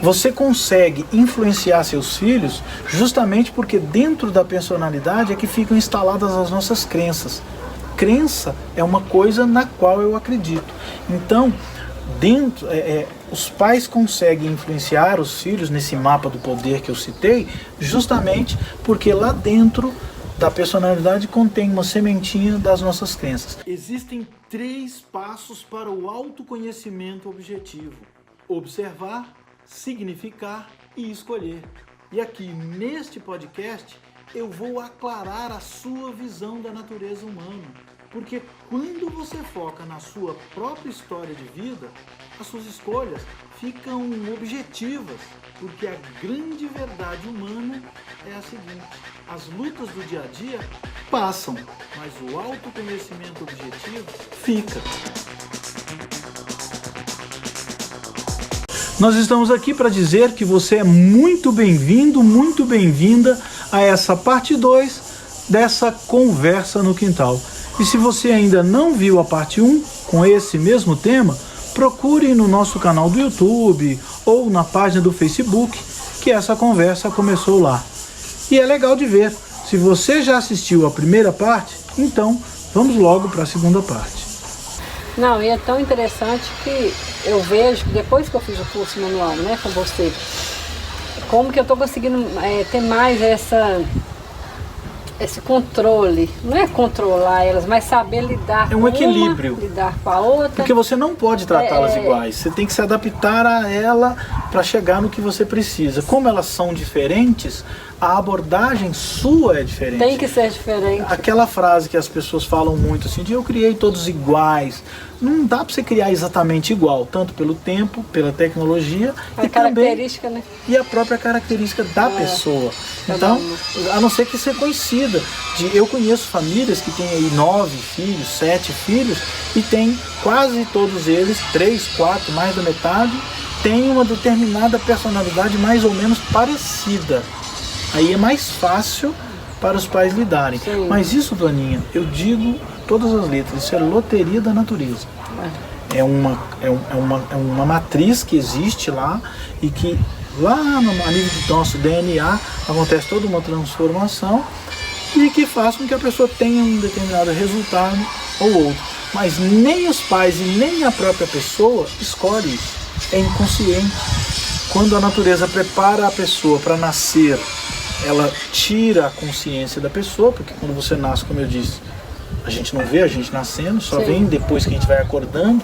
Você consegue influenciar seus filhos justamente porque dentro da personalidade é que ficam instaladas as nossas crenças. Crença é uma coisa na qual eu acredito. Então, os pais conseguem influenciar os filhos nesse mapa do poder que eu citei, justamente porque lá dentro da personalidade contém uma sementinha das nossas crenças. Existem 3 passos para o autoconhecimento objetivo: observar, significar e escolher. E aqui neste podcast eu vou aclarar a sua visão da natureza humana, porque quando você foca na sua própria história de vida, as suas escolhas ficam objetivas, porque a grande verdade humana é a seguinte: as lutas do dia a dia passam, mas o autoconhecimento objetivo fica. Nós estamos aqui para dizer que você é muito bem-vindo, muito bem-vinda a essa parte 2 dessa conversa no quintal. E se você ainda não viu a parte 1 com esse mesmo tema, procure no nosso canal do YouTube ou na página do Facebook, que essa conversa começou lá. E é legal de ver. Se você já assistiu a primeira parte, então vamos logo para a segunda parte. Não, e é tão interessante que eu vejo que depois que eu fiz o curso manual, né, com você, como que eu estou conseguindo ter mais esse controle. Não é controlar elas, mas saber lidar com equilíbrio. Lidar com a outra. Porque você não pode tratá-las iguais. Você tem que se adaptar a ela para chegar no que você precisa. Como elas são diferentes, a abordagem sua é diferente. Tem que ser diferente. Aquela frase que as pessoas falam muito assim, de eu criei todos iguais. Não dá para você criar exatamente igual, tanto pelo tempo, pela tecnologia a característica, também, né? E a própria característica da pessoa. Então, a não ser que você coincida. Eu conheço famílias que têm aí 9 filhos, 7 filhos, e tem quase todos eles, 3, 4, mais da metade, tem uma determinada personalidade mais ou menos parecida. Aí é mais fácil para os pais lidarem. Sim. Mas isso, Doninha, eu digo todas as letras, isso é loteria da natureza. É uma matriz que existe lá e que lá a nível do nosso DNA acontece toda uma transformação e que faz com que a pessoa tenha um determinado resultado ou outro. Mas nem os pais e nem a própria pessoa escolhe isso. É inconsciente. Quando a natureza prepara a pessoa para nascer, ela tira a consciência da pessoa, porque quando você nasce, como eu disse, a gente não vê a gente nascendo, só Sim. vem depois que a gente vai acordando,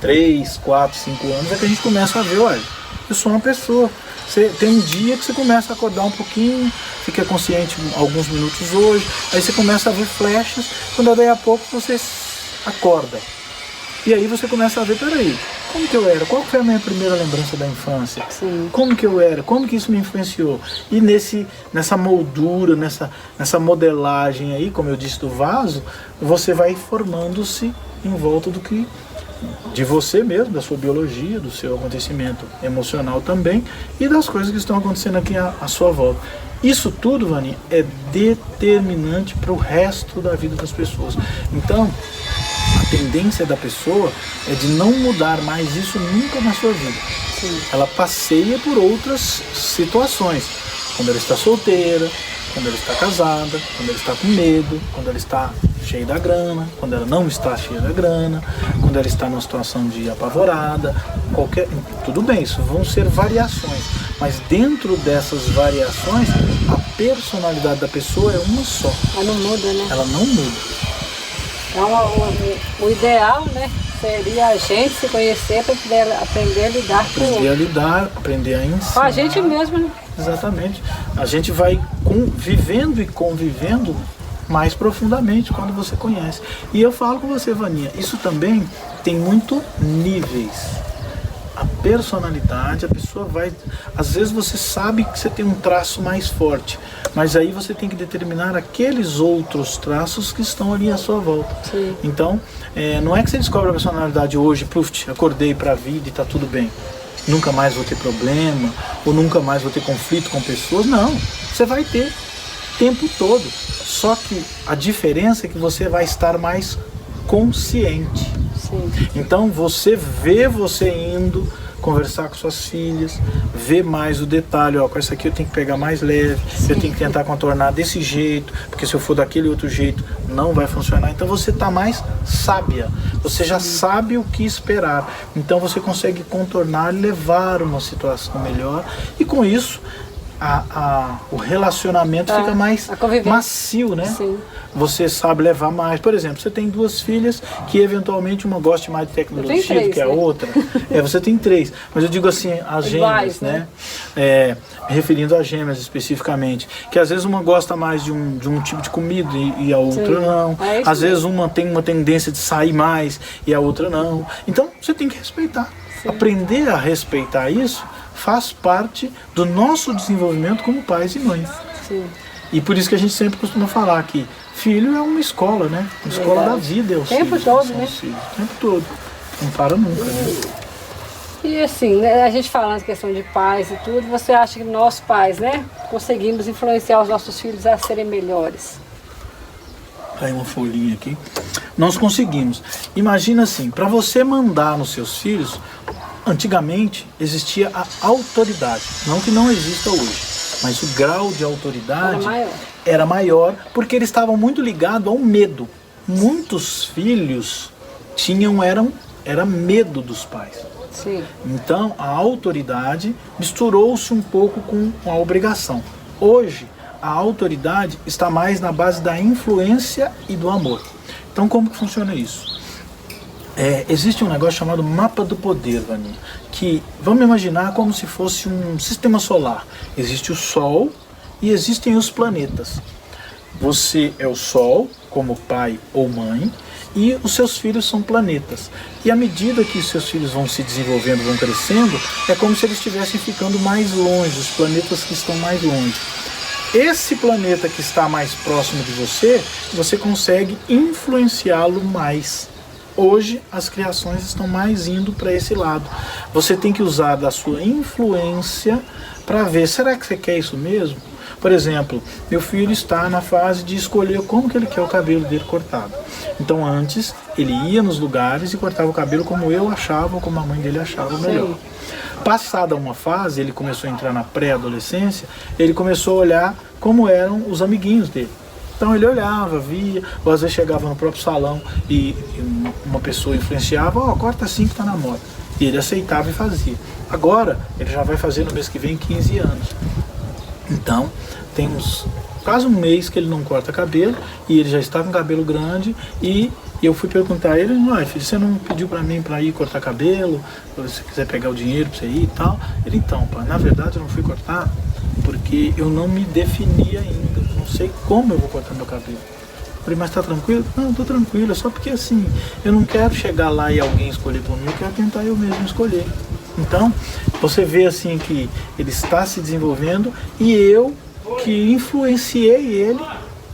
3, 4, 5 anos, é que a gente começa a ver, olha, eu sou uma pessoa. Você tem um dia que você começa a acordar um pouquinho, fica consciente alguns minutos hoje, aí você começa a ver flechas, quando daí a pouco você acorda. E aí você começa a ver, peraí, como que eu era? Qual foi a minha primeira lembrança da infância? Sim. Como que eu era? Como que isso me influenciou? E nessa moldura, nessa modelagem aí, como eu disse, do vaso, você vai formando-se em volta de você mesmo, da sua biologia, do seu acontecimento emocional também e das coisas que estão acontecendo aqui à sua volta. Isso tudo, Vani, é determinante para o resto da vida das pessoas. Então, a tendência da pessoa é de não mudar mais isso nunca na sua vida. Sim. Ela passeia por outras situações. Quando ela está solteira, quando ela está casada, quando ela está com medo, quando ela está cheia da grana, quando ela não está cheia da grana, quando ela está numa situação de apavorada, tudo bem, isso vão ser variações, mas dentro dessas variações, a personalidade da pessoa é uma só. Ela não muda, né? Ela não muda. Então, o ideal, né, seria a gente se conhecer para poder aprender a lidar com o outro. Aprender a lidar, aprender a ensinar. Com a gente mesmo, né? Exatamente. A gente vai vivendo e convivendo mais profundamente quando você conhece. E eu falo com você, Vaninha, isso também tem muito níveis. A personalidade, a pessoa vai... Às vezes você sabe que você tem um traço mais forte, mas aí você tem que determinar aqueles outros traços que estão ali à sua volta. Sim. Então, não é que você descobre a personalidade hoje, puf, acordei para a vida e está tudo bem. Nunca mais vou ter problema, ou nunca mais vou ter conflito com pessoas. Não, você vai ter o tempo todo. Só que a diferença é que você vai estar mais consciente. Sim. Então você vê você indo conversar com suas filhas, ver mais o detalhe, ó, com essa aqui eu tenho que pegar mais leve, eu tenho que tentar contornar desse jeito, porque se eu for daquele outro jeito não vai funcionar. Então você está mais sábia, você já sabe o que esperar, então você consegue contornar e levar uma situação melhor, e com isso o relacionamento fica mais macio, né? Sim. Você sabe levar mais. Por exemplo, você tem 2 filhas que eventualmente uma goste mais de tecnologia do que a outra. Você tem 3. Mas eu digo assim, as gêmeas, né? Referindo a gêmeas especificamente. Que às vezes uma gosta mais de um tipo de comida e a outra não. Às vezes uma tem uma tendência de sair mais e a outra não. Então você tem que respeitar. Sim. Aprender a respeitar isso faz parte do nosso desenvolvimento como pais e mães. Sim. E por isso que a gente sempre costuma falar que filho é uma escola, né? Uma escola da vida é o tempo todo, né? O tempo todo. Não para nunca, né? E assim, né, a gente falando questão de pais e tudo, você acha que nós pais, né, conseguimos influenciar os nossos filhos a serem melhores? Aí uma folhinha aqui. Nós conseguimos. Imagina assim, para você mandar nos seus filhos, antigamente existia a autoridade, não que não exista hoje, mas o grau de autoridade era maior porque eles estavam muito ligados ao medo. Muitos filhos era medo dos pais. Sim. Então a autoridade misturou-se um pouco com a obrigação. Hoje a autoridade está mais na base da influência e do amor. Então como que funciona isso? Existe um negócio chamado mapa do poder, Vaninha, que vamos imaginar como se fosse um sistema solar. Existe o Sol e existem os planetas. Você é o Sol, como pai ou mãe, e os seus filhos são planetas. E à medida que os seus filhos vão se desenvolvendo, vão crescendo, é como se eles estivessem ficando mais longe, os planetas que estão mais longe. Esse planeta que está mais próximo de você consegue influenciá-lo mais. Hoje as criações estão mais indo para esse lado. Você tem que usar da sua influência para ver, será que você quer isso mesmo? Por exemplo, meu filho está na fase de escolher como que ele quer o cabelo dele cortado. Então antes ele ia nos lugares e cortava o cabelo como eu achava ou como a mãe dele achava melhor. Passada uma fase, ele começou a entrar na pré-adolescência, ele começou a olhar como eram os amiguinhos dele. Então ele olhava, via, ou às vezes chegava no próprio salão e uma pessoa influenciava, corta assim que está na moda. E ele aceitava e fazia. Agora, ele já vai fazer no mês que vem 15 anos. Então, tem quase um mês que ele não corta cabelo e ele já está com cabelo grande e eu fui perguntar a ele, filho, você não pediu para mim para ir cortar cabelo, se você quiser pegar o dinheiro para você ir e tal? Ele, então, pai, na verdade eu não fui cortar porque eu não me defini ainda, não sei como eu vou cortar meu cabelo. Eu falei, mas tá tranquilo? Não, tô tranquilo, é só porque assim, eu não quero chegar lá e alguém escolher por mim, eu quero tentar eu mesmo escolher. Então, você vê assim que ele está se desenvolvendo e eu que influenciei ele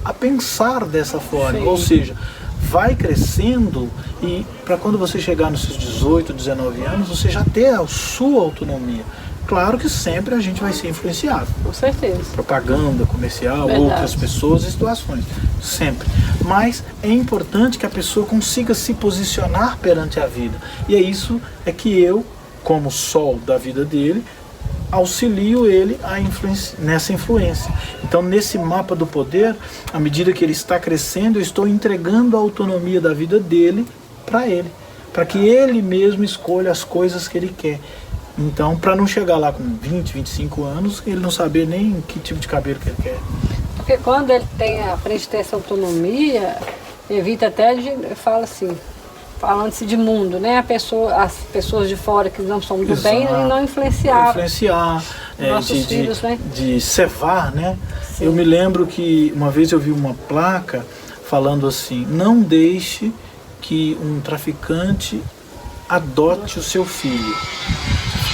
a pensar dessa forma. Sim. Ou seja, vai crescendo e para quando você chegar nos seus 18, 19 anos, você já ter a sua autonomia. Claro que sempre a gente vai ser influenciado. Com certeza. Propaganda, comercial, verdade. Outras pessoas e situações. Sempre. Mas é importante que a pessoa consiga se posicionar perante a vida. E é isso que eu, como sol da vida dele, auxilio ele nessa influência. Então, nesse mapa do poder, à medida que ele está crescendo, eu estou entregando a autonomia da vida dele para ele. Para que ele mesmo escolha as coisas que ele quer. Então, para não chegar lá com 20, 25 anos, ele não saber nem que tipo de cabelo que ele quer. Porque quando ele aprende a ter essa autonomia, evita até de, fala assim, falando-se de mundo, né? As pessoas de fora que não são do bem e não influenciar nossos filhos, né? De cevar, né? Sim. Eu me lembro que uma vez eu vi uma placa falando assim, não deixe que um traficante adote o seu filho.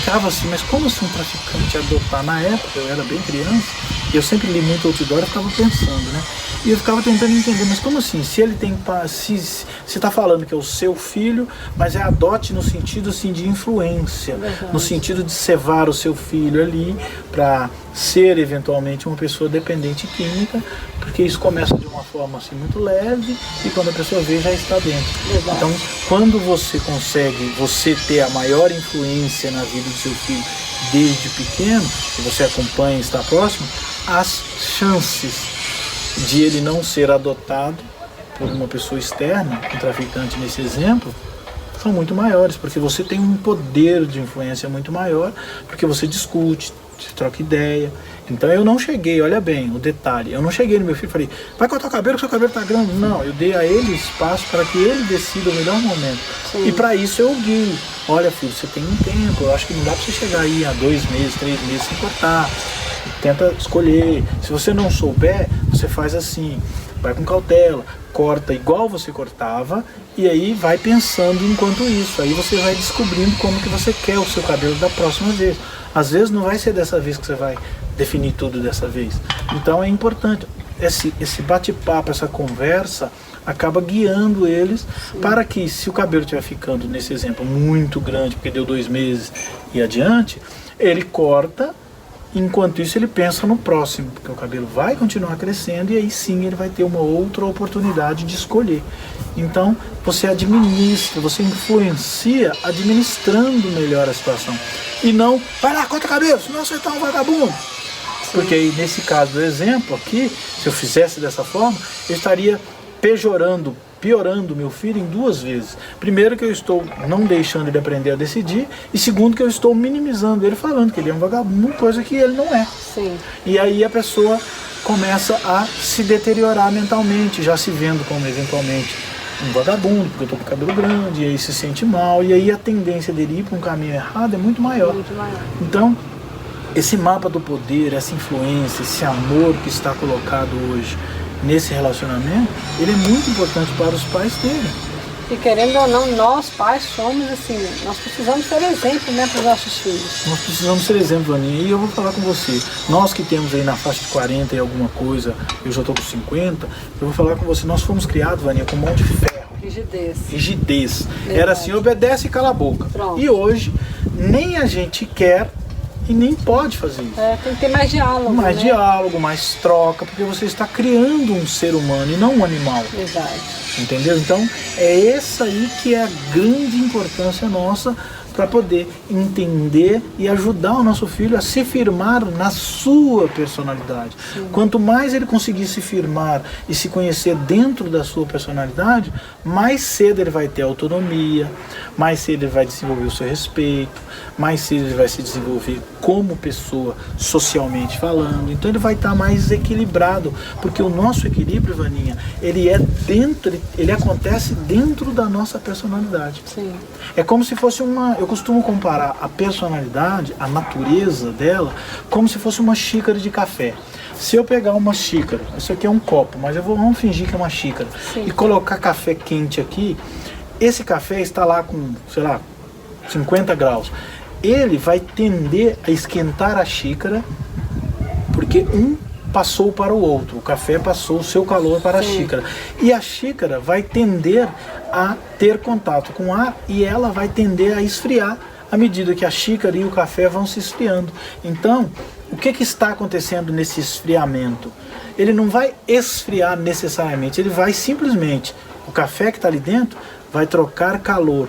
Ficava assim, mas como assim um traficante adotar? Na época eu era bem criança e eu sempre li muito outdoor e ficava pensando, né? E eu ficava tentando entender, mas como assim? Se ele tem, se está falando que é o seu filho, mas é adote no sentido assim de influência, no sentido de cevar o seu filho ali para ser eventualmente uma pessoa dependente química, porque isso começa de uma forma assim muito leve e quando a pessoa vê já está dentro. Então, quando você consegue ter a maior influência na vida do seu filho desde pequeno, e você acompanha e está próximo, as chances de ele não ser adotado por uma pessoa externa, um traficante nesse exemplo, são muito maiores, porque você tem um poder de influência muito maior, porque você discute, você troca ideia. Então eu não cheguei, olha bem o detalhe, eu não cheguei no meu filho e falei, vai cortar o cabelo, que seu cabelo está grande. Não, eu dei a ele espaço para que ele decida o melhor momento. Sim. E para isso eu guio. Olha filho, você tem um tempo, eu acho que não dá para você chegar aí a 2 meses, 3 meses sem cortar. Tenta escolher. Se você não souber, você faz assim, vai com cautela, corta igual você cortava e aí vai pensando enquanto isso. Aí você vai descobrindo como que você quer o seu cabelo da próxima vez. Às vezes não vai ser dessa vez que você vai definir tudo dessa vez. Então é importante. Esse bate-papo, essa conversa acaba guiando eles. Sim. Para que se o cabelo estiver ficando, nesse exemplo, muito grande, porque deu 2 meses e adiante, ele corta. Enquanto isso ele pensa no próximo, porque o cabelo vai continuar crescendo e aí sim ele vai ter uma outra oportunidade de escolher. Então você administra, você influencia administrando melhor a situação. E não, vai lá, corta o cabelo, senão você tá um vagabundo. Sim. Porque aí nesse caso do exemplo aqui, se eu fizesse dessa forma, eu estaria piorando meu filho em 2 vezes. Primeiro que eu estou não deixando ele aprender a decidir e segundo que eu estou minimizando ele falando que ele é um vagabundo, coisa que ele não é. Sim. E aí a pessoa começa a se deteriorar mentalmente, já se vendo como eventualmente um vagabundo, porque eu estou com o cabelo grande, e aí se sente mal, e aí a tendência dele ir para um caminho errado é muito maior. Muito maior. Então, esse mapa do poder, essa influência, esse amor que está colocado hoje nesse relacionamento, ele é muito importante para os pais terem. E querendo ou não, nós pais somos assim, nós precisamos ser exemplo, né, para os nossos filhos. Nós precisamos ser exemplo, Aninha, e eu vou falar com você, nós que temos aí na faixa de 40 e alguma coisa, eu já estou com 50, eu vou falar com você, nós fomos criados, Aninha, com mão de ferro. Rigidez. Era assim, obedece e cala a boca. Pronto. E hoje, nem a gente quer e nem pode fazer isso. Tem que ter mais diálogo. Mais diálogo, mais troca, porque você está criando um ser humano e não um animal. Verdade. Entendeu? Então, é essa aí que é a grande importância nossa para poder entender e ajudar o nosso filho a se firmar na sua personalidade. Sim. Quanto mais ele conseguir se firmar e se conhecer dentro da sua personalidade, mais cedo ele vai ter autonomia, mais cedo ele vai desenvolver o seu respeito, mais cedo ele vai se desenvolver como pessoa, socialmente falando. Então ele vai estar mais equilibrado, porque o nosso equilíbrio, Vaninha, ele acontece dentro da nossa personalidade. Sim. É como se fosse eu costumo comparar a personalidade, a natureza dela, como se fosse uma xícara de café. Se eu pegar uma xícara, isso aqui é um copo, mas vamos fingir que é uma xícara, sim, e colocar café quente aqui, esse café está lá com, sei lá, 50 graus. Ele vai tender a esquentar a xícara, porque um passou para o outro, o café passou o seu calor para a xícara. E a xícara vai tender a ter contato com o ar e ela vai tender a esfriar à medida que a xícara e o café vão se esfriando. Então, o que está acontecendo nesse esfriamento? Ele não vai esfriar necessariamente, ele vai simplesmente, o café que está ali dentro vai trocar calor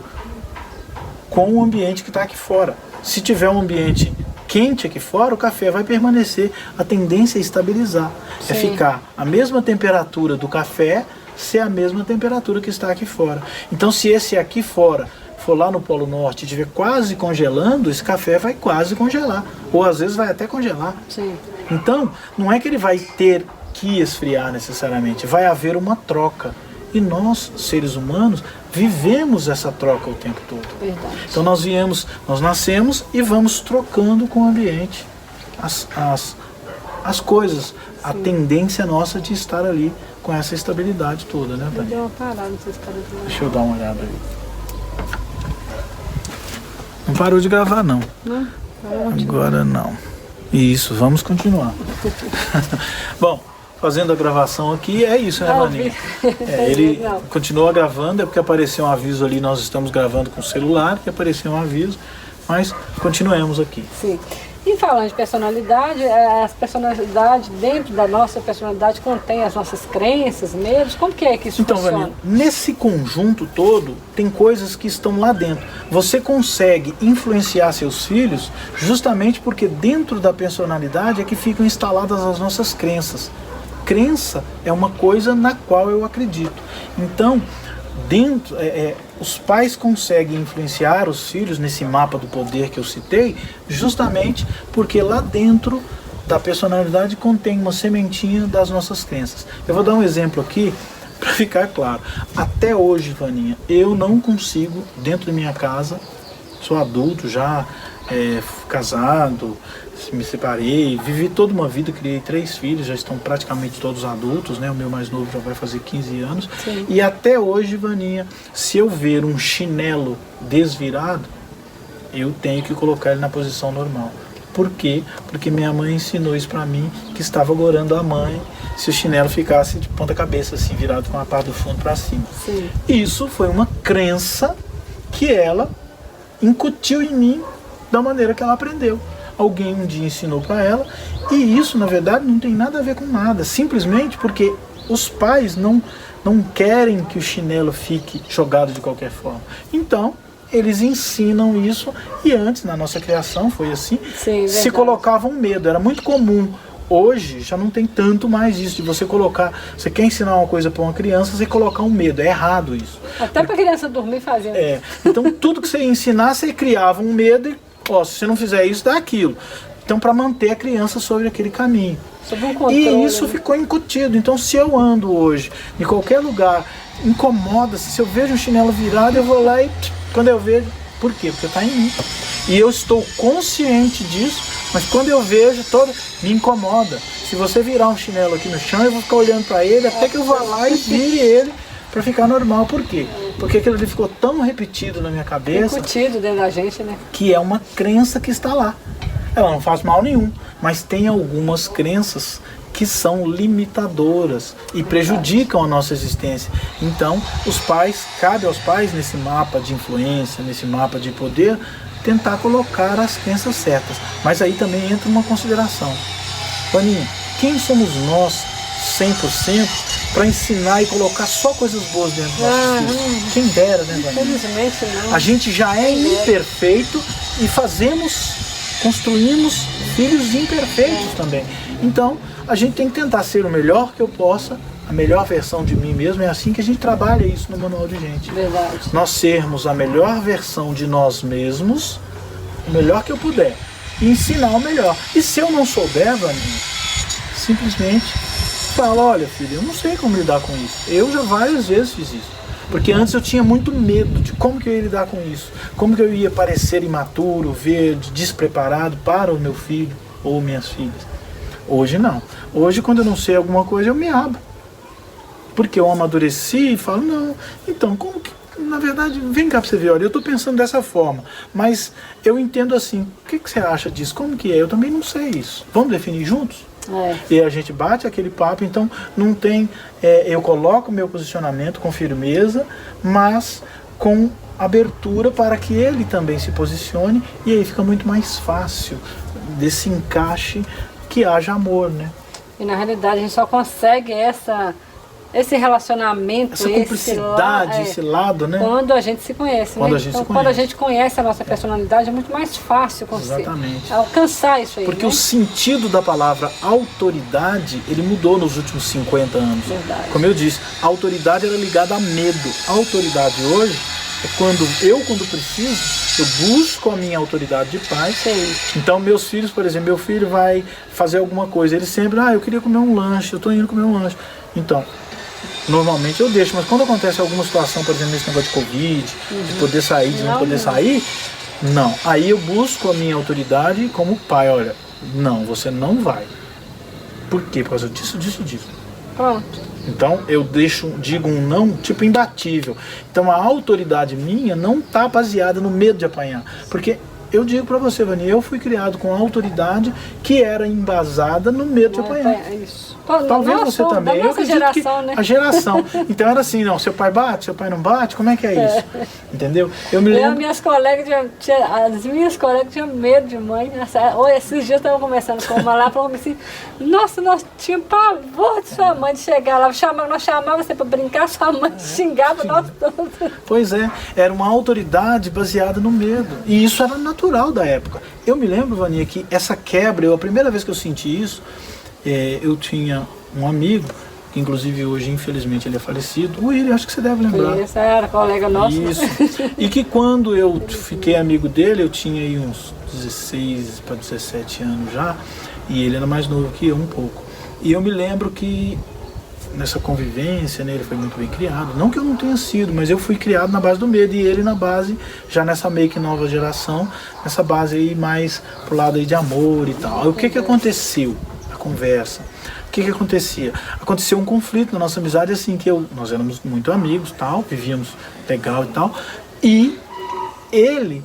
com o ambiente que está aqui fora. Se tiver um ambiente quente aqui fora, o café vai permanecer, a tendência é estabilizar. Sim. É ficar a mesma temperatura do café, ser a mesma temperatura que está aqui fora. Então se esse aqui fora for lá no Polo Norte e estiver quase congelando, esse café vai quase congelar, ou às vezes vai até congelar. Sim. Então não é que ele vai ter que esfriar necessariamente, vai haver uma troca. E nós, seres humanos, vivemos essa troca o tempo todo. Verdade. Então nós nascemos e vamos trocando com o ambiente as coisas. Sim. A tendência nossa de estar ali com essa estabilidade toda, né, Tânia? Deu uma parada, não sei se parou de gravar. Deixa eu dar uma olhada aí. Não parou de gravar, não. Não? Agora não. Isso, vamos continuar. Bom, fazendo a gravação aqui, é isso, né, Vaninha? Ele continua gravando, é porque apareceu um aviso ali, nós estamos gravando com o celular, que apareceu um aviso, mas continuemos aqui. Sim. E falando de personalidade, as personalidades, dentro da nossa personalidade, contém as nossas crenças, medos, como que é que isso funciona? Vaninha, nesse conjunto todo, tem coisas que estão lá dentro. Você consegue influenciar seus filhos justamente porque dentro da personalidade é que ficam instaladas as nossas crenças. Crença é uma coisa na qual eu acredito. Então, os pais conseguem influenciar os filhos nesse mapa do poder que eu citei, justamente porque lá dentro da personalidade contém uma sementinha das nossas crenças. Eu vou dar um exemplo aqui para ficar claro. Até hoje, Vaninha, eu não consigo, dentro da minha casa, sou adulto já, casado, me separei, vivi toda uma vida, criei 3 filhos, já estão praticamente todos adultos, né? O meu mais novo já vai fazer 15 anos. Sim. E até hoje, Vaninha, se eu ver um chinelo desvirado, eu tenho que colocar ele na posição normal. Por quê? Porque minha mãe ensinou isso pra mim, que estava gorando a mãe se o chinelo ficasse de ponta cabeça, assim, virado com a parte do fundo para cima. Sim. Isso foi uma crença que ela incutiu em mim da maneira que ela aprendeu. Alguém um dia ensinou para ela, e isso na verdade não tem nada a ver com nada, simplesmente porque os pais não querem que o chinelo fique jogado de qualquer forma. Então eles ensinam isso, e antes na nossa criação foi assim. Sim, se colocava um medo, era muito comum. Hoje já não tem tanto mais isso de você colocar, você quer ensinar uma coisa para uma criança, você colocar um medo, é errado isso. Até para a criança dormir fazendo isso. Então tudo que você ia ensinar, você criava um medo e, se você não fizer isso, dá aquilo. Então, para manter a criança sobre aquele caminho. Sobre um controle, e isso ficou incutido. Então, se eu ando hoje em qualquer lugar, incomoda, se eu vejo um chinelo virado, eu vou lá e quando eu vejo, por quê? Porque está em mim. E eu estou consciente disso, mas quando eu vejo, me incomoda. Se você virar um chinelo aqui no chão, eu vou ficar olhando para ele até que eu vá lá e vire ele para ficar normal. Por quê? Porque aquilo ali ficou tão repetido na minha cabeça, incutido dentro da gente, né? Que é uma crença que está lá. Ela não faz mal nenhum, mas tem algumas crenças que são limitadoras e prejudicam a nossa existência. Então, cabe aos pais nesse mapa de influência, nesse mapa de poder, tentar colocar as crenças certas. Mas aí também entra uma consideração. Vaninha, quem somos nós 100% para ensinar e colocar só coisas boas dentro dos nossos filhos? Quem dera, né, Vaninha? Infelizmente não. A gente já é imperfeito e construímos filhos imperfeitos também. Então, a gente tem que tentar ser o melhor que eu possa, a melhor versão de mim mesmo. É assim que a gente trabalha isso no Manual de Gente. Verdade. Nós sermos a melhor versão de nós mesmos, o melhor que eu puder, e ensinar o melhor. E se eu não souber, Vaninha, simplesmente fala, olha filho, eu não sei como lidar com isso. Eu já várias vezes fiz isso. Porque antes eu tinha muito medo de como que eu ia lidar com isso. Como que eu ia parecer imaturo, verde, despreparado para o meu filho ou minhas filhas. Hoje não. Hoje quando eu não sei alguma coisa eu me abro. Porque eu amadureci e falo, não, então como que, na verdade, vem cá pra você ver, olha, eu tô pensando dessa forma, mas eu entendo assim, o que você acha disso? Como que é? Eu também não sei isso. Vamos definir juntos? E a gente bate aquele papo, então não tem, eu coloco meu posicionamento com firmeza, mas com abertura para que ele também se posicione, e aí fica muito mais fácil desse encaixe que haja amor, né? E na realidade a gente só consegue esse relacionamento, essa cumplicidade, esse lado, né? Quando a gente se conhece, né? Então, quando a gente conhece a nossa personalidade, é muito mais fácil conseguir alcançar isso aí. Porque né? o sentido da palavra autoridade, ele mudou nos últimos 50 anos. Verdade. Como eu disse, a autoridade era ligada a medo. A autoridade hoje é quando preciso, eu busco a minha autoridade de pai. Sim. Então, meus filhos, por exemplo, meu filho vai fazer alguma coisa, ele sempre, eu queria comer um lanche, eu estou indo comer um lanche. Então, normalmente eu deixo, mas quando acontece alguma situação, por exemplo, esse negócio de Covid, de poder sair, de não poder sair, não. Aí eu busco a minha autoridade como pai, olha, não, você não vai. Por quê? Por causa disso. Pronto. Então eu digo um não, tipo, imbatível. Então a autoridade minha não está baseada no medo de apanhar. Porque eu digo para você, Vani, eu fui criado com autoridade que era embasada no medo de apanhar. Isso. Talvez você também. Da nossa geração, né? A geração. Então era assim, não, seu pai bate, seu pai não bate, como é que é isso? Entendeu? Eu me lembro... as minhas colegas tinham medo de mãe. Esses dias estavam conversando com uma lá, falando assim, nossa, nós tínhamos pavor de sua mãe de chegar lá, nós chamávamos você para brincar, sua mãe xingava nós todos. Pois é, era uma autoridade baseada no medo. E isso era natural da época. Eu me lembro, Vani, que essa quebra, a primeira vez que eu senti isso, eu tinha um amigo, que inclusive hoje, infelizmente, ele é falecido. O William, acho que você deve lembrar. Esse era colega nosso. Isso. E que quando eu fiquei amigo dele, eu tinha aí uns 16 para 17 anos já, e ele era mais novo que eu um pouco. E eu me lembro que nessa convivência, né, ele foi muito bem criado. Não que eu não tenha sido, mas eu fui criado na base do medo, e ele na base, já nessa meio que nova geração, nessa base aí mais pro lado aí de amor e tal. Aí, o que aconteceu? A conversa. O que acontecia? Aconteceu um conflito na nossa amizade, assim, que nós éramos muito amigos, tal, vivíamos legal e tal, e ele,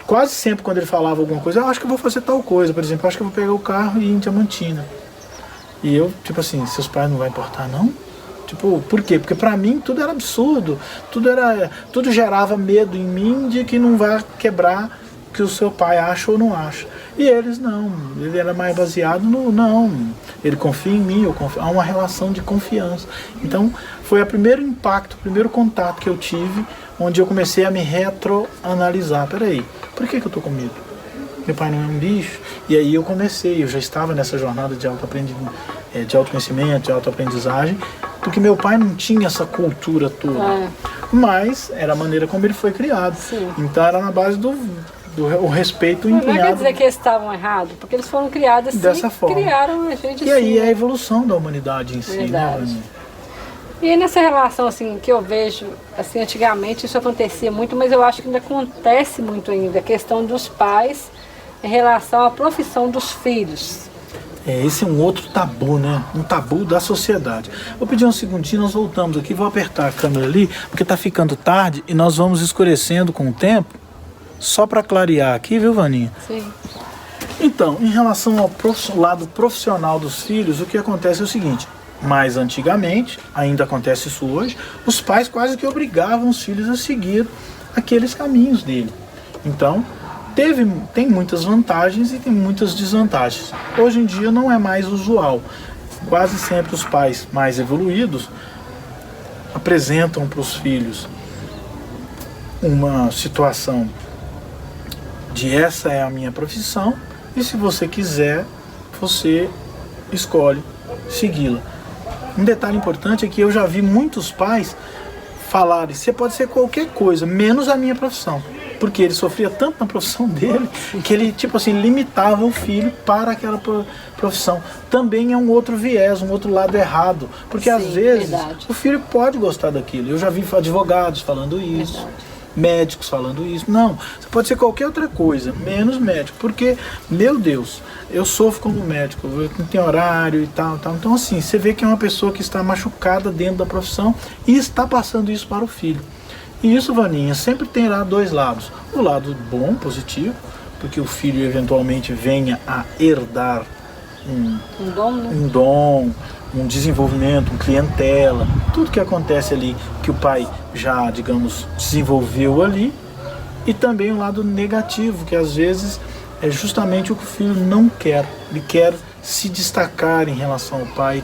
quase sempre quando ele falava alguma coisa, eu acho que eu vou fazer tal coisa, por exemplo, eu acho que eu vou pegar o carro e ir em Diamantina. E eu, tipo assim, seus pais não vai importar, não? Tipo, por quê? Porque pra mim tudo era absurdo, tudo gerava medo em mim de que não vai quebrar o que o seu pai acha ou não acha. E eles não, ele era mais baseado no, não, ele confia em mim, há uma relação de confiança. Então, foi o primeiro impacto, o primeiro contato que eu tive, onde eu comecei a me retroanalisar. Peraí, por que eu tô com medo? Meu pai não é um bicho? E aí eu já estava nessa jornada de autoconhecimento, de autoaprendizagem, porque meu pai não tinha essa cultura toda, mas era a maneira como ele foi criado. Sim. Então era na base do respeito empenhado. Não quer dizer que eles estavam errados, porque eles foram criados assim, dessa forma. Criaram a gente e assim. Aí é a evolução da humanidade em si, né, Vani? E aí nessa relação assim, que eu vejo, assim, antigamente isso acontecia muito, mas eu acho que ainda acontece muito ainda, a questão dos pais em relação à profissão dos filhos. Esse é um outro tabu, né? Um tabu da sociedade. Vou pedir um segundinho, nós voltamos aqui, vou apertar a câmera ali, porque está ficando tarde e nós vamos escurecendo com o tempo, só para clarear aqui, viu, Vaninha? Sim. Então, em relação ao lado profissional dos filhos, o que acontece é o seguinte, mais antigamente, ainda acontece isso hoje, os pais quase que obrigavam os filhos a seguir aqueles caminhos dele. Então, tem muitas vantagens e tem muitas desvantagens. Hoje em dia não é mais usual. Quase sempre os pais mais evoluídos apresentam para os filhos uma situação de essa é a minha profissão e se você quiser, você escolhe segui-la. Um detalhe importante é que eu já vi muitos pais falarem, você pode ser qualquer coisa, menos a minha profissão. Porque ele sofria tanto na profissão dele que ele, tipo assim, limitava o filho para aquela profissão. Também é um outro viés, um outro lado errado. Porque às vezes o filho pode gostar daquilo. Eu já vi advogados falando isso, médicos falando isso. Não, você pode ser qualquer outra coisa, menos médico. Porque, meu Deus, eu sofro como médico, eu não tenho horário e tal. Então assim, você vê que é uma pessoa que está machucada dentro da profissão e está passando isso para o filho. E isso, Vaninha, sempre terá dois lados. O lado bom, positivo, porque o filho eventualmente venha a herdar um dom, um desenvolvimento, um clientela, tudo que acontece ali, que o pai já, digamos, desenvolveu ali. E também o lado negativo, que às vezes é justamente o que o filho não quer. Ele quer se destacar em relação ao pai,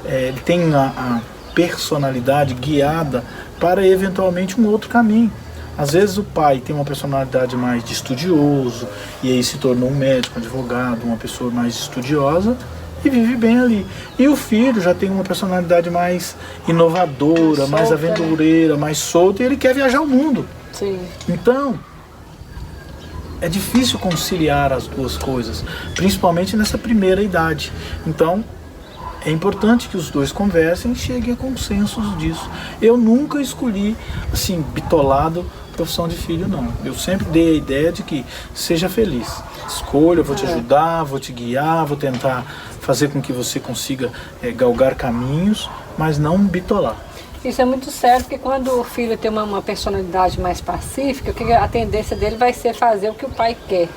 ele tem a personalidade guiada para eventualmente um outro caminho. Às vezes o pai tem uma personalidade mais de estudioso e aí se tornou um médico, um advogado, uma pessoa mais estudiosa e vive bem ali. E o filho já tem uma personalidade mais inovadora, mais aventureira, mais solta e ele quer viajar o mundo. Sim. Então, é difícil conciliar as duas coisas, principalmente nessa primeira idade. Então, é importante que os dois conversem e cheguem a consensos disso. Eu nunca escolhi, assim, bitolado, profissão de filho, não. Eu sempre dei a ideia de que seja feliz. Escolha, eu vou te ajudar, vou te guiar, vou tentar fazer com que você consiga galgar caminhos, mas não bitolar. Isso é muito sério, porque quando o filho tem uma personalidade mais pacífica, a tendência dele vai ser fazer o que o pai quer.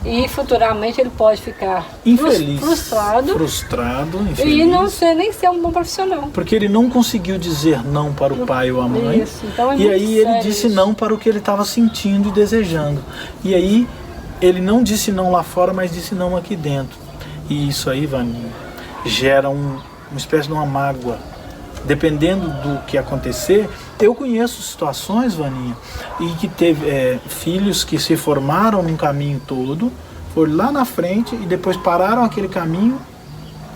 E futuramente ele pode ficar infeliz, frustrado, infeliz, e não ser nem ser um bom profissional. Porque ele não conseguiu dizer não para o pai ou a mãe. Isso, então é e muito aí ele disse isso. não para o que ele estava sentindo e desejando. E aí ele não disse não lá fora, mas disse não aqui dentro. E isso aí, Vaninha, gera uma espécie de uma mágoa. Dependendo do que acontecer, eu conheço situações, Vaninha, e que teve filhos que se formaram num caminho todo, foram lá na frente e depois pararam aquele caminho,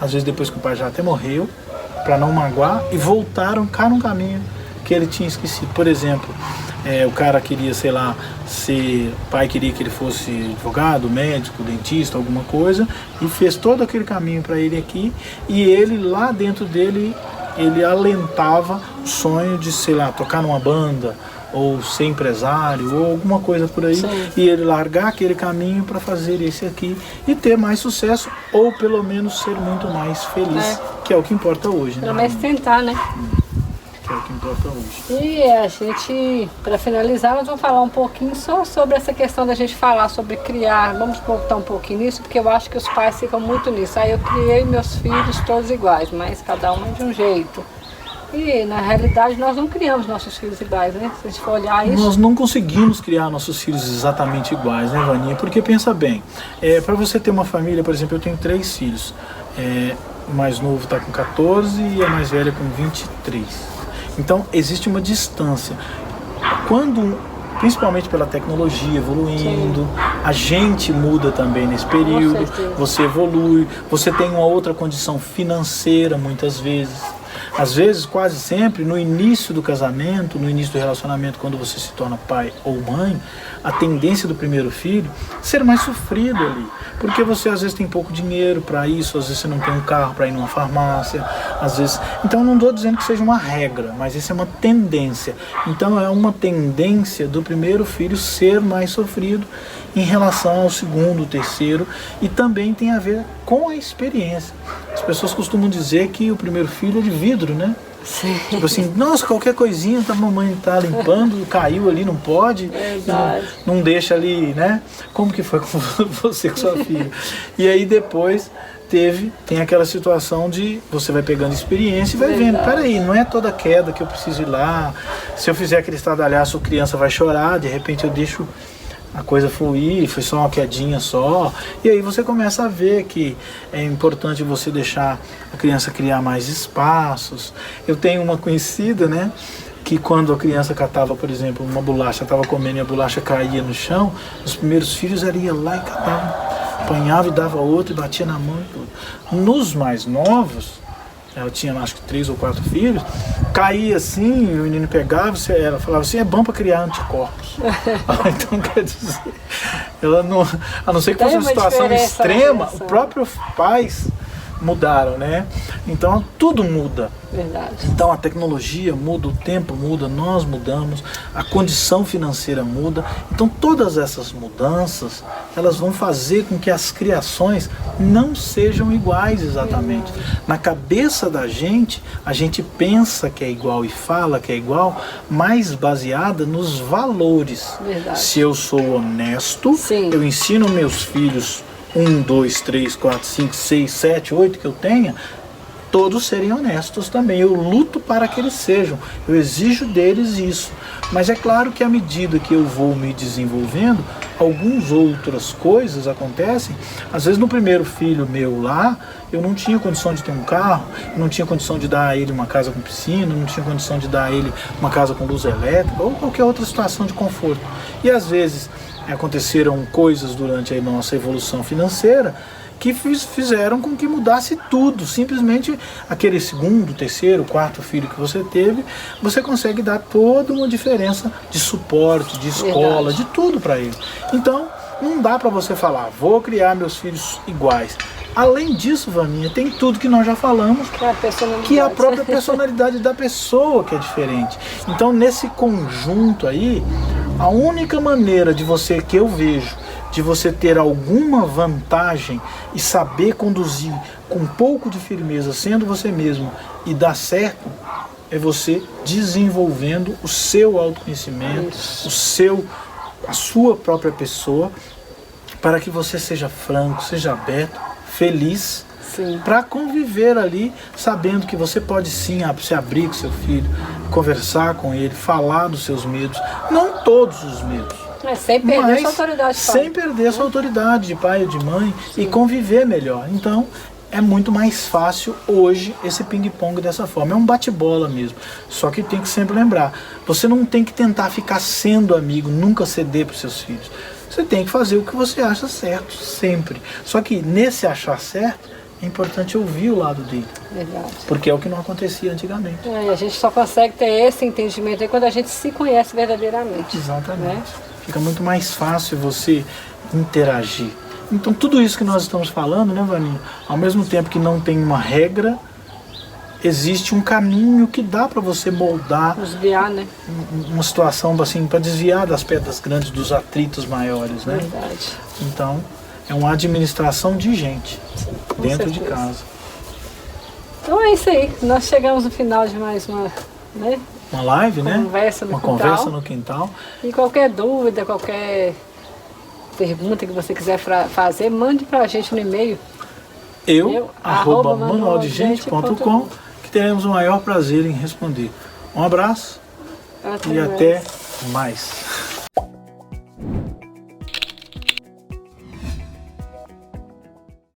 às vezes depois que o pai já até morreu, para não magoar, e voltaram cá num caminho que ele tinha esquecido. Por exemplo, o cara queria, sei lá, o pai queria que ele fosse advogado, médico, dentista, alguma coisa, e fez todo aquele caminho para ele aqui, e ele lá dentro dele, ele alentava o sonho de, sei lá, tocar numa banda, ou ser empresário, ou alguma coisa por aí. Sim. E ele largar aquele caminho para fazer esse aqui e ter mais sucesso, ou pelo menos ser muito mais feliz, que é o que importa hoje, né? Pelo menos tentar, né? Que é o que importa hoje. E a gente, para finalizar, nós vamos falar um pouquinho só sobre essa questão da gente falar sobre criar. Vamos voltar um pouquinho nisso, porque eu acho que os pais ficam muito nisso. Aí eu criei meus filhos todos iguais, mas cada um é de um jeito. E na realidade nós não criamos nossos filhos iguais, né? Se a gente for olhar isso. Nós não conseguimos criar nossos filhos exatamente iguais, né, Vaninha? Porque pensa bem, para você ter uma família, por exemplo, eu tenho 3 filhos. O mais novo está com 14 e a mais velha com 23. Então existe uma distância. Principalmente pela tecnologia evoluindo, sim, a gente muda também nesse período, você evolui, você tem uma outra condição financeira muitas vezes. Às vezes, quase sempre, no início do casamento, no início do relacionamento, quando você se torna pai ou mãe, a tendência do primeiro filho é ser mais sofrido ali. Porque você às vezes tem pouco dinheiro para isso, às vezes você não tem um carro para ir numa farmácia, às vezes... Então não estou dizendo que seja uma regra, mas isso é uma tendência. Então é uma tendência do primeiro filho ser mais sofrido em relação ao segundo, terceiro, e também tem a ver com a experiência. As pessoas costumam dizer que o primeiro filho é de vidro, né? Sim. Tipo assim, nossa, qualquer coisinha a mamãe tá limpando, caiu ali, não pode, não deixa ali, né? Como que foi com você com sua filha? E aí depois tem aquela situação de você vai pegando experiência e vai vendo, peraí, não é toda queda que eu preciso ir lá, se eu fizer aquele estardalhaço, a criança vai chorar, de repente eu deixo a coisa fluir, foi só uma quedinha só, e aí você começa a ver que é importante você deixar a criança criar mais espaços. Eu tenho uma conhecida, né, que quando a criança catava, por exemplo, uma bolacha, estava comendo e a bolacha caía no chão, os primeiros filhos ela ia lá e catava, apanhava e dava outro e batia na mão e tudo. Nos mais novos, ela tinha acho que 3 ou 4 filhos, caía assim, o menino pegava, ela falava assim, é bom para criar anticorpos. Então quer dizer, ela não, a não ser que fosse uma situação extrema, os próprios pais mudaram, né? Então tudo muda. Verdade. Então a tecnologia muda, o tempo muda, nós mudamos, a condição financeira muda. Então todas essas mudanças, elas vão fazer com que as criações não sejam iguais exatamente. Na cabeça da gente, a gente pensa que é igual e fala que é igual, mas baseada nos valores. Verdade. Se eu sou honesto, sim, eu ensino meus filhos 1, 2, 3, 4, 5, 6, 7, 8 que eu tenha, todos serem honestos também. Eu luto para que eles sejam, eu exijo deles isso. Mas é claro que à medida que eu vou me desenvolvendo, algumas outras coisas acontecem. Às vezes no primeiro filho meu lá, eu não tinha condição de ter um carro, eu não tinha condição de dar a ele uma casa com piscina, não tinha condição de dar a ele uma casa com luz elétrica, ou qualquer outra situação de conforto. E às vezes aconteceram coisas durante a nossa evolução financeira que fizeram com que mudasse tudo. Simplesmente aquele segundo, terceiro, quarto filho que você teve, você consegue dar toda uma diferença de suporte, de escola, verdade, de tudo para ele. Então não dá para você falar, vou criar meus filhos iguais. Além disso, Vaninha, tem tudo que nós já falamos, que é a própria personalidade da pessoa que é diferente. Então nesse conjunto aí, a única maneira de você, que eu vejo, de você ter alguma vantagem e saber conduzir com um pouco de firmeza, sendo você mesmo, e dar certo, é você desenvolvendo o seu autoconhecimento, a sua própria pessoa, para que você seja franco, seja aberto, feliz, para conviver ali, sabendo que você pode sim se abrir com seu filho, conversar com ele, falar dos seus medos, não todos os medos. Sem perder sua autoridade de pai. Sem perder sua autoridade de pai ou de mãe e conviver melhor. Então, é muito mais fácil hoje esse ping-pong dessa forma. É um bate-bola mesmo. Só que tem que sempre lembrar, você não tem que tentar ficar sendo amigo, nunca ceder para os seus filhos. Você tem que fazer o que você acha certo, sempre. Só que nesse achar certo, é importante ouvir o lado dele. Verdade. Porque é o que não acontecia antigamente. A gente só consegue ter esse entendimento aí quando a gente se conhece verdadeiramente. Exatamente. Né? Fica muito mais fácil você interagir. Então tudo isso que nós estamos falando, né, Vaninho? Ao mesmo tempo que não tem uma regra, existe um caminho que dá para você moldar, desviar, né? Uma situação assim, para desviar das pedras grandes, dos atritos maiores, né? Verdade. Então, é uma administração de gente dentro de casa. Então é isso aí. Nós chegamos no final de mais uma, né? Uma live, né? Uma conversa no quintal. E qualquer dúvida, qualquer pergunta que você quiser fazer, mande pra gente no e-mail. manualdegente.com, que teremos o maior prazer em responder. Um abraço e até mais.